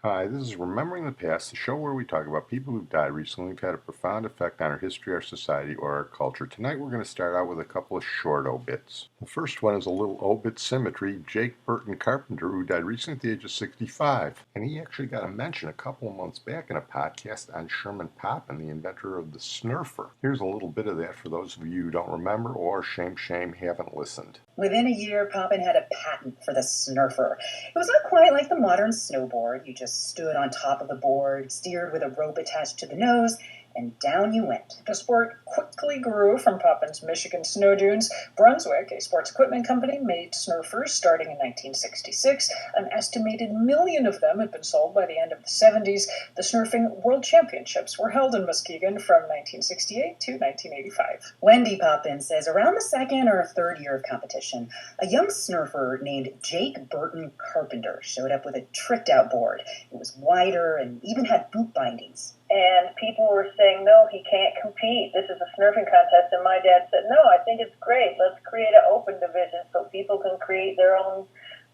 Hi, this is Remembering the Past, the show where we talk about people who've died recently who've had a profound effect on our history, our society, or our culture. Tonight we're going to start out with a couple of short obits. The first one is a little obit symmetry. Jake Burton Carpenter, who died recently at the age of 65. And he actually got a mention a couple of months back in a podcast on Sherman Poppin, the inventor of the snurfer. Here's a little bit of that for those of you who don't remember or, shame, haven't listened. Within a year, Poppin had a patent for the snurfer. It was not quite like the modern snowboard. You just stood on top of the board, steered with a rope attached to the nose, and down you went. The sport quickly grew from Poppin's Michigan snow dunes. Brunswick, a sports equipment company, made snurfers starting in 1966. An estimated 1 million of them had been sold by the end of the 70s. The Snurfing World Championships were held in Muskegon from 1968 to 1985. Wendy Poppin says around the second or third year of competition, a young snurfer named Jake Burton Carpenter showed up with a tricked-out board. It was wider and even had boot bindings. And people were saying, no, he can't compete. This is a snurfing contest. And my dad said, no, I think it's great. Let's create an open division so people can create their own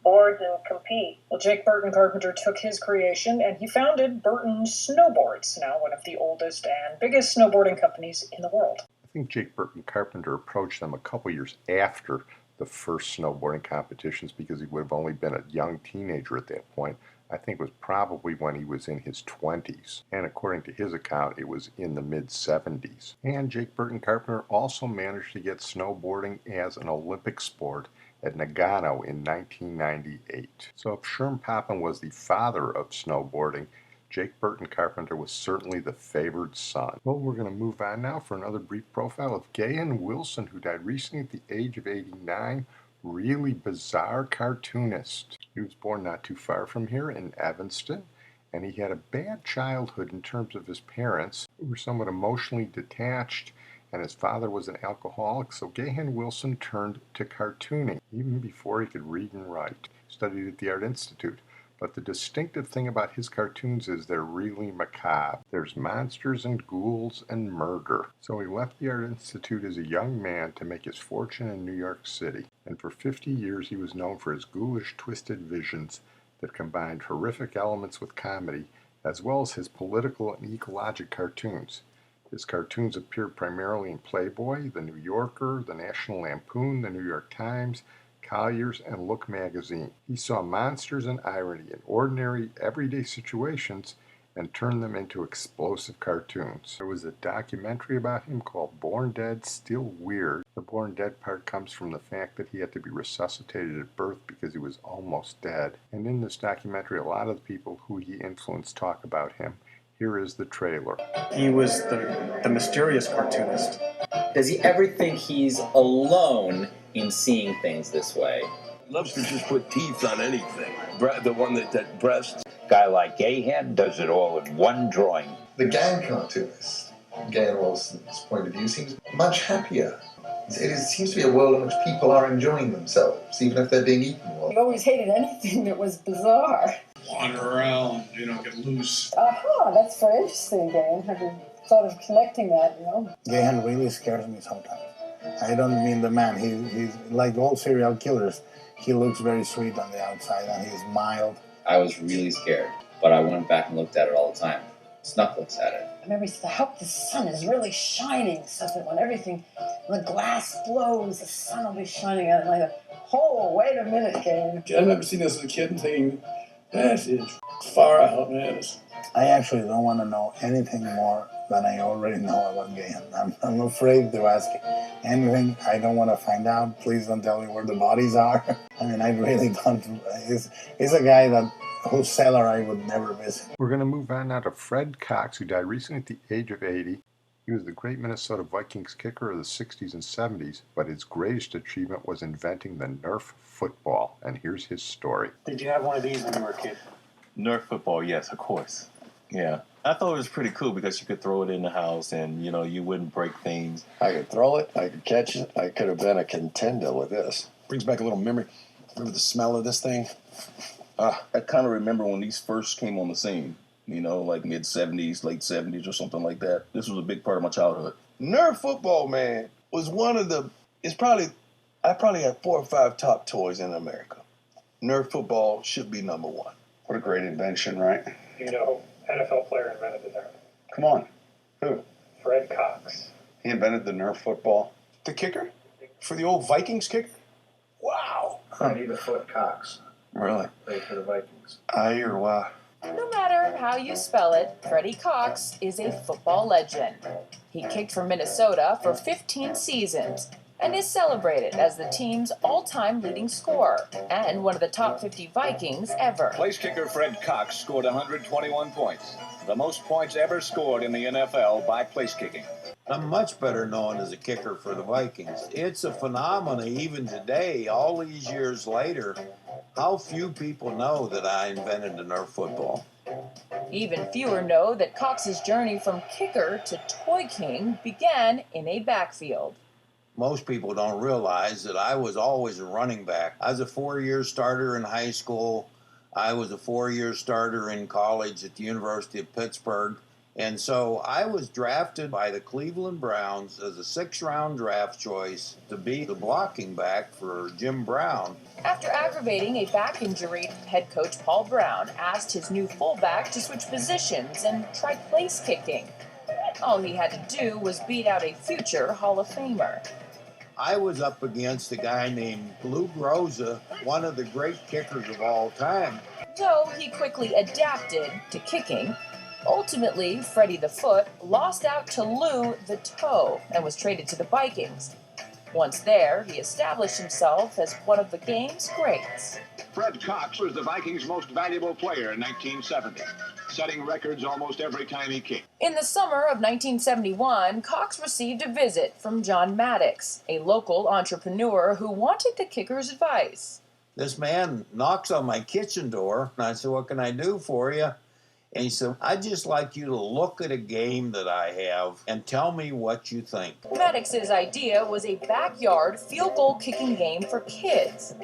boards and compete. Well, Jake Burton Carpenter took his creation and he founded Burton Snowboards, now one of the oldest and biggest snowboarding companies in the world. I think Jake Burton Carpenter approached them a couple years after the first snowboarding competitions because he would have only been a young teenager at that point. I think it was probably when he was in his 20s, and according to his account, it was in the mid-70s. And Jake Burton Carpenter also managed to get snowboarding as an Olympic sport at Nagano in 1998. So if Sherman Poppin was the father of snowboarding, Jake Burton Carpenter was certainly the favored son. Well, we're going to move on now for another brief profile of Gahan Wilson, who died recently at the age of 89. Really bizarre cartoonist. He was born not too far from here in Evanston, and he had a bad childhood in terms of his parents, who were somewhat emotionally detached, and his father was an alcoholic, so Gahan Wilson turned to cartooning, even before he could read and write. He studied at the Art Institute. But the distinctive thing about his cartoons is they're really macabre. There's monsters and ghouls and murder. So he left the Art Institute as a young man to make his fortune in New York City. And for 50 years he was known for his ghoulish, twisted visions that combined horrific elements with comedy, as well as his political and ecologic cartoons. His cartoons appeared primarily in Playboy, The New Yorker, The National Lampoon, The New York Times, Collier's, and Look magazine. He saw monsters and irony in ordinary, everyday situations and turned them into explosive cartoons. There was a documentary about him called Born Dead, Still Weird. The Born Dead part comes from the fact that he had to be resuscitated at birth because he was almost dead. And in this documentary, a lot of the people who he influenced talk about him. Here is the trailer. He was the mysterious cartoonist. Does he ever think he's alone in seeing things this way? Loves to just put teeth on anything. The one that breasts. Guy like Gahan does it all in one drawing. The gang cartoonist, Gahan Wilson's point of view, seems much happier. It seems to be a world in which people are enjoying themselves, even if they're being eaten. I've always hated anything that was bizarre. Wander around, get loose. Aha, that's very interesting, Gahan. Have you thought of connecting that, Gahan really scares me sometimes. I don't mean the man. He's like all serial killers. He looks very sweet on the outside, and he's mild. I was really scared, but I went back and looked at it all the time. Snuck looks at it. I remember he said, I hope the sun is really shining, so that when the glass blows, the sun will be shining at it. Like, oh, wait a minute, Gahan. I remember seeing this as a kid and thinking, that is far out, man. I actually don't want to know anything more than I already know about Gahan. I'm afraid to ask anything. I don't want to find out. Please don't tell me where the bodies are. I mean, I really don't. He's a guy whose cellar I would never visit. We're going to move on now to Fred Cox, who died recently at the age of 80. He was the great Minnesota Vikings kicker of the 60s and 70s, but his greatest achievement was inventing the NERF football. And here's his story. Did you have one of these when you were a kid? NERF football, yes, of course. Yeah. I thought it was pretty cool because you could throw it in the house and, you wouldn't break things. I could throw it. I could catch it. I could have been a contender with this. Brings back a little memory. Remember the smell of this thing? I kind of remember when these first came on the scene, like mid-70s, late 70s or something like that. This was a big part of my childhood. Nerf football, man, was one of the, I probably had 4 or 5 top toys in America. Nerf football should be number one. What a great invention, right? You know, NFL player invented the Nerf. Come on. Who? Fred Cox. He invented the Nerf football. The kicker? For the old Vikings kicker? Wow. Freddie the Foot Cox. Really? Played for the Vikings. I hear why. No matter how you spell it, Freddie Cox is a football legend. He kicked for Minnesota for 15 seasons and is celebrated as the team's all-time leading scorer and one of the top 50 Vikings ever. Place kicker Fred Cox scored 121 points, the most points ever scored in the NFL by place kicking. I'm much better known as a kicker for the Vikings. It's a phenomenon even today, all these years later, how few people know that I invented the Nerf football. Even fewer know that Cox's journey from kicker to toy king began in a backfield. Most people don't realize that I was always a running back. I was a 4-year starter in high school. I was a 4-year starter in college at the University of Pittsburgh. And so I was drafted by the Cleveland Browns as a 6th-round draft choice to be the blocking back for Jim Brown. After aggravating a back injury, head coach Paul Brown asked his new fullback to switch positions and try place kicking. All he had to do was beat out a future Hall of Famer. I was up against a guy named Lou Groza, one of the great kickers of all time. Though he quickly adapted to kicking, ultimately Freddie the Foot lost out to Lou the Toe and was traded to the Vikings. Once there, he established himself as one of the game's greats. Fred Cox was the Vikings' most valuable player in 1970, setting records almost every time he kicked. In the summer of 1971, Cox received a visit from John Maddox, a local entrepreneur who wanted the kicker's advice. This man knocks on my kitchen door, and I said, "What can I do for you?" And he said, "I'd just like you to look at a game that I have and tell me what you think." Maddox's idea was a backyard field goal kicking game for kids,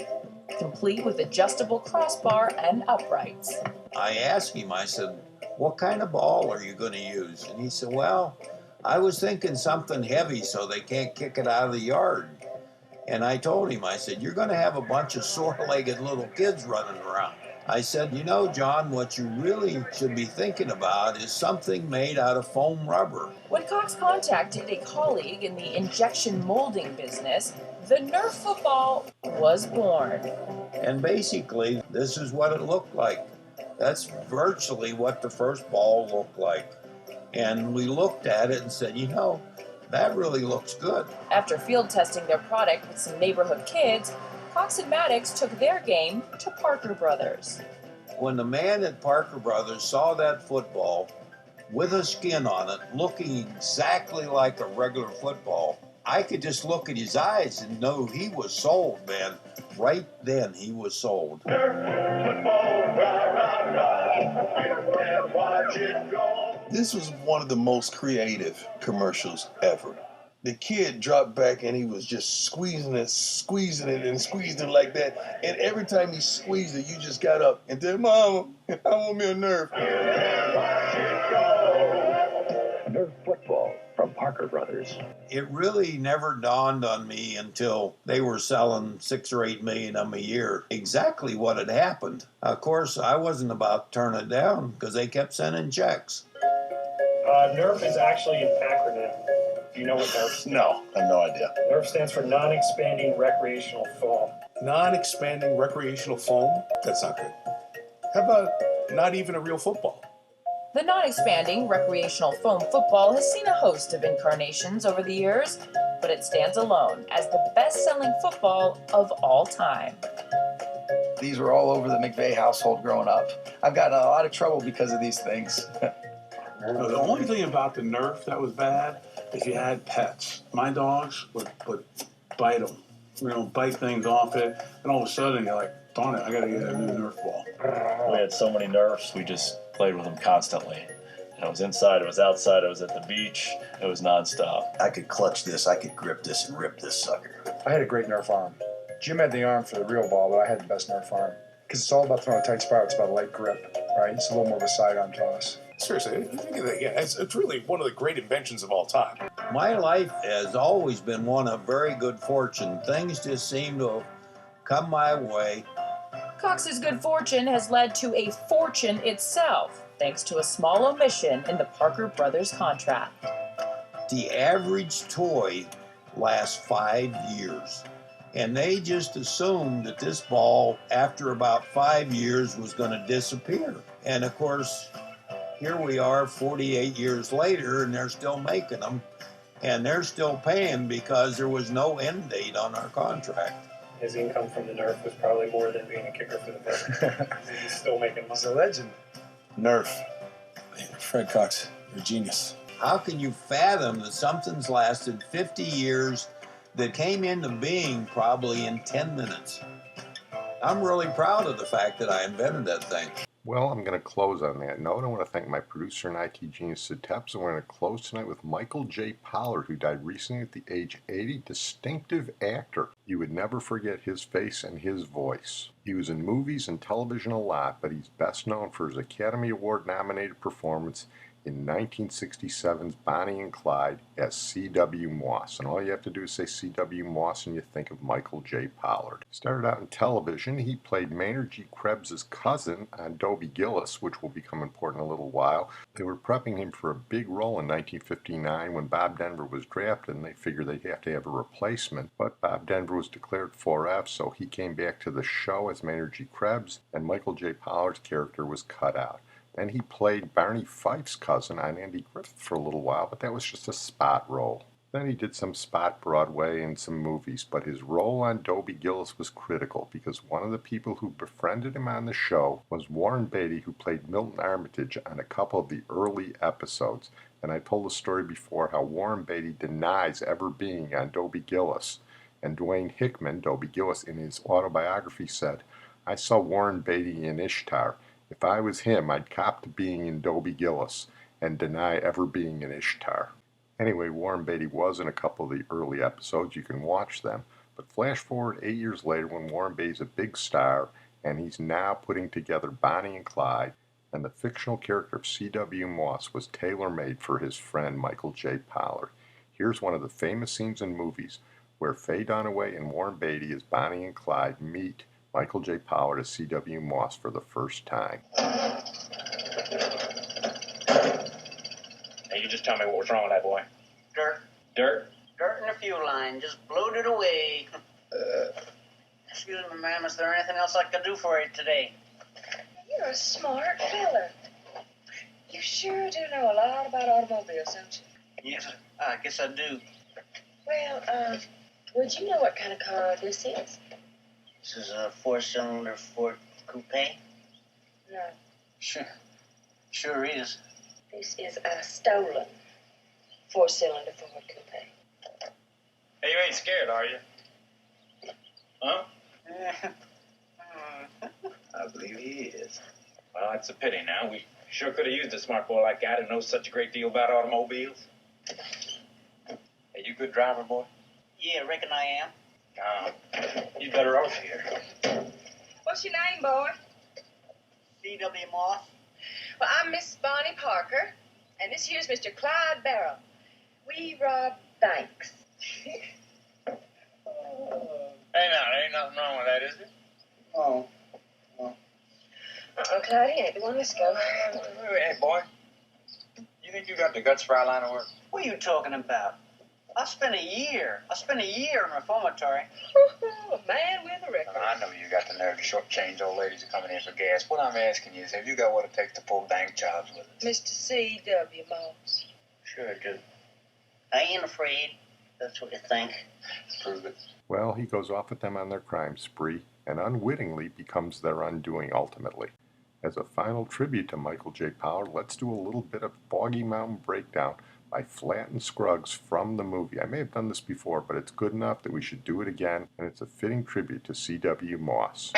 complete with adjustable crossbar and uprights. I asked him, I said, "What kind of ball are you going to use?" And he said, "Well, I was thinking something heavy so they can't kick it out of the yard." And I told him, I said, "You're going to have a bunch of sore-legged little kids running around." I said, "You know, John, what you really should be thinking about is something made out of foam rubber." When Cox contacted a colleague in the injection molding business, the Nerf football was born. And basically, this is what it looked like. That's virtually what the first ball looked like. And we looked at it and said, you know, that really looks good. After field testing their product with some neighborhood kids, Cox and Maddox took their game to Parker Brothers. When the man at Parker Brothers saw that football with a skin on it, looking exactly like a regular football, I could just look at his eyes and know he was sold, man. Right then, he was sold. This was one of the most creative commercials ever. The kid dropped back and he was just squeezing it like that. And every time he squeezed it, you just got up and said, "Mama, I want me a Nerf." Nerf football from Parker Brothers. It really never dawned on me until they were selling 6 or 8 million of them a year exactly what had happened. Of course, I wasn't about to turn it down because they kept sending checks. NERF is actually an acronym. Do you know what NERF stands for? No, I have no idea. NERF stands for non-expanding recreational foam. Non-expanding recreational foam? That's not good. How about not even a real football? The non-expanding recreational foam football has seen a host of incarnations over the years, but it stands alone as the best-selling football of all time. These were all over the McVeigh household growing up. I've gotten a lot of trouble because of these things. The only thing about the Nerf that was bad is you had pets. My dogs would bite them, bite things off it, and all of a sudden you're like, darn it, I gotta get a new Nerf ball. We had so many Nerfs, we just played with them constantly. I was inside, I was outside, I was at the beach, it was nonstop. I could clutch this, I could grip this and rip this sucker. I had a great Nerf arm. Jim had the arm for the real ball, but I had the best Nerf arm. Because it's all about throwing a tight spot, it's about a light grip, right? It's a little more of a sidearm toss. Seriously, think of that. Yeah, it's really one of the great inventions of all time. My life has always been one of very good fortune. Things just seem to have come my way, Cox's good fortune has led to a fortune itself, thanks to a small omission in the Parker brothers' contract. The average toy lasts 5 years. And they just assumed that this ball, after about 5 years, was going to disappear. And of course, here we are 48 years later, and they're still making them. And they're still paying because there was no end date on our contract. His income from the NERF was probably more than being a kicker for the Vikings. He's still making money. He's a legend. NERF. Fred Cox, you're a genius. How can you fathom that something's lasted 50 years that came into being probably in 10 minutes? I'm really proud of the fact that I invented that thing. Well, I'm going to close on that note. I want to thank my producer and IT genius, Sid Tepps. And we're going to close tonight with Michael J. Pollard, who died recently at the age 80. Distinctive actor. You would never forget his face and his voice. He was in movies and television a lot, but he's best known for his Academy Award-nominated performance in 1967's Bonnie and Clyde as C.W. Moss. And all you have to do is say C.W. Moss and you think of Michael J. Pollard. Started out in television. He played Maynard G. Krebs' cousin on Dobie Gillis, which will become important in a little while. They were prepping him for a big role in 1959 when Bob Denver was drafted, and they figured they'd have to have a replacement. But Bob Denver was declared 4F, so he came back to the show as Maynard G. Krebs, and Michael J. Pollard's character was cut out. Then he played Barney Fife's cousin on Andy Griffith for a little while, but that was just a spot role. Then he did some spot Broadway and some movies, but his role on Dobie Gillis was critical because one of the people who befriended him on the show was Warren Beatty, who played Milton Armitage on a couple of the early episodes. And I told the story before how Warren Beatty denies ever being on Dobie Gillis. And Dwayne Hickman, Dobie Gillis, in his autobiography said, "I saw Warren Beatty in Ishtar. If I was him, I'd cop to being in Dobie Gillis and deny ever being in Ishtar." Anyway, Warren Beatty was in a couple of the early episodes. You can watch them. But flash forward 8 years later when Warren Beatty's a big star and he's now putting together Bonnie and Clyde, and the fictional character of C.W. Moss was tailor-made for his friend Michael J. Pollard. Here's one of the famous scenes in movies where Faye Dunaway and Warren Beatty as Bonnie and Clyde meet Michael J. Pollard as C.W. Moss for the first time. Hey, you just tell me what was wrong with that boy. Dirt. Dirt? Dirt in the fuel line. Just blowed it away. Excuse me, ma'am. Is there anything else I can do for you today? You're a smart fella. You sure do know a lot about automobiles, don't you? Yes, I guess I do. Well, would you know what kind of car this is? This is a 4-cylinder Ford Coupe? No. Sure is. This is a stolen 4-cylinder Ford Coupe. Hey, you ain't scared, are you? Huh? I believe he is. Well, that's a pity now. We sure could have used a smart boy like that who knows such a great deal about automobiles. Hey, you good driver, boy? Yeah, reckon I am. You better off here. What's your name, boy? C.W. Moss. Well, I'm Miss Bonnie Parker, and this here's Mr. Clyde Barrow. We rob banks. Hey, now, there ain't nothing wrong with that, is there? Oh. Clyde, he ain't the one. Let's go. Hey, boy. You think you got the guts for our line of work? What are you talking about? I spent a year in reformatory. A man with a record. I know you got the nerve to shortchange old ladies who are coming in for gas. What I'm asking you is, have you got what it takes to pull bank jobs with us? Mr. C.W. Moss. Sure I do. I ain't afraid. That's what you think. Prove it. Well, he goes off with them on their crime spree and unwittingly becomes their undoing ultimately. As a final tribute to Michael J. Pollard, let's do a little bit of Foggy Mountain Breakdown by Flatt and Scruggs from the movie. I may have done this before, but it's good enough that we should do it again, and it's a fitting tribute to C.W. Moss.